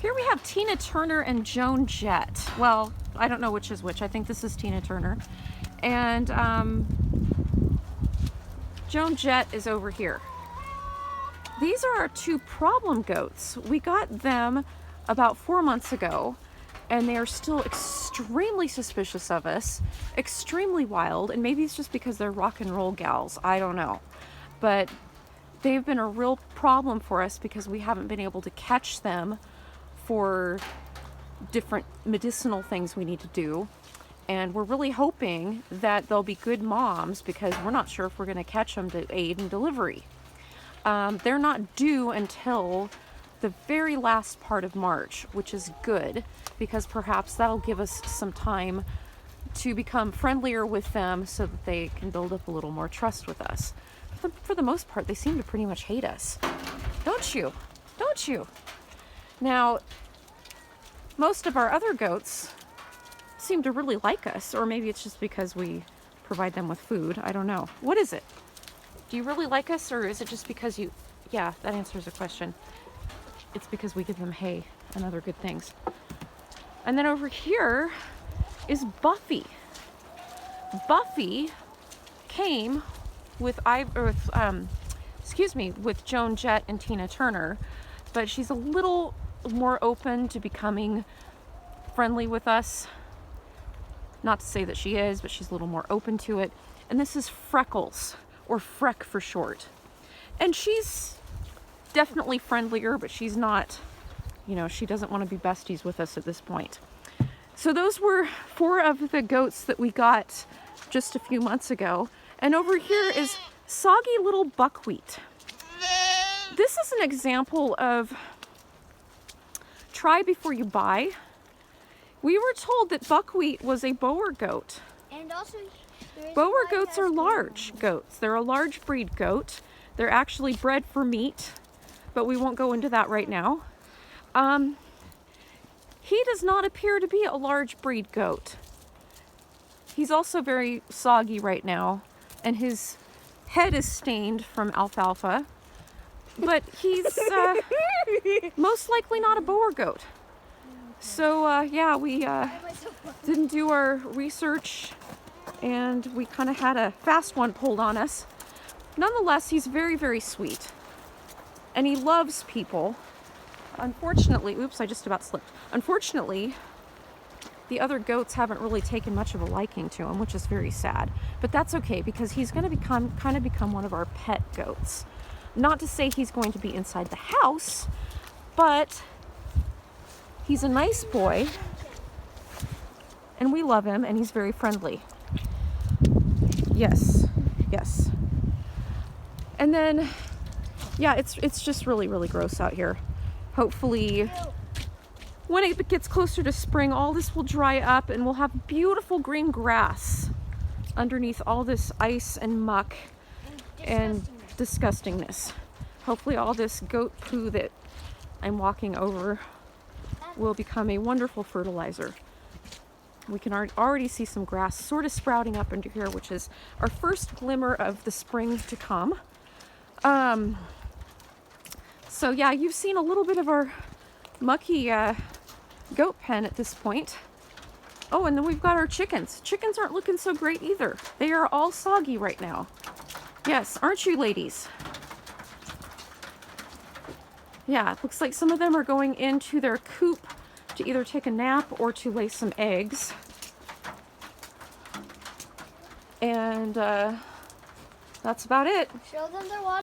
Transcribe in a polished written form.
Here we have Tina Turner and Joan Jett. Well, I don't know which is which. I think this is Tina Turner. And Joan Jett is over here. These are our two problem goats. We got them about 4 months ago, and they are still extremely suspicious of us, extremely wild, and maybe it's just because they're rock and roll gals. I don't know. But they've been a real problem for us because we haven't been able to catch them for different medicinal things we need to do. And we're really hoping that they'll be good moms because we're not sure if we're going to catch them to aid in delivery. They're not due until the very last part of March, which is good because perhaps that'll give us some time to become friendlier with them so that they can build up a little more trust with us. For the most part, they seem to pretty much hate us. Don't you? Don't you? Now, most of our other goats seem to really like us, or maybe it's just because we provide them with food. I don't know. What is it? Do you really like us, or is it just because you... Yeah, that answers the question. It's because we give them hay and other good things. And then over here is Buffy. Buffy came with Joan Jett and Tina Turner, but she's a little more open to becoming friendly with us. Not to say that she is, but she's a little more open to it. And this is Freckles, or Freck for short. And she's definitely friendlier, but she's not, she doesn't want to be besties with us at this point. So those were 4 of the goats that we got just a few months ago. And over here is Soggy Little Buckwheat. This is an example of try before you buy. We were told that Buckwheat was a Boer goat. And also, Boer goats are large goats. They're a large breed goat. They're actually bred for meat, but we won't go into that right now. He does not appear to be a large breed goat. He's also very soggy right now, and his head is stained from alfalfa, but he's most likely not a Boer goat. So yeah, we didn't do our research, and we kind of had a fast one pulled on us. Nonetheless, he's very, very sweet, and he loves people. Unfortunately, oops, I just about slipped. Unfortunately, the other goats haven't really taken much of a liking to him, which is very sad. But that's okay, because he's going to become one of our pet goats. Not to say he's going to be inside the house, but he's a nice boy, and we love him, and he's very friendly. Yes, yes. And then, yeah, it's just really, really gross out here. Hopefully, when it gets closer to spring, all this will dry up, and we'll have beautiful green grass underneath all this ice and muck and disgustingness. Hopefully all this goat poo that I'm walking over will become a wonderful fertilizer. We can already see some grass sort of sprouting up under here, which is our first glimmer of the spring to come. So yeah, you've seen a little bit of our mucky goat pen at this point. Oh, and then we've got our chickens. Chickens aren't looking so great either. They are all soggy right now. Yes, aren't you, ladies? Yeah, it looks like some of them are going into their coop to either take a nap or to lay some eggs. And that's about it. show them their water.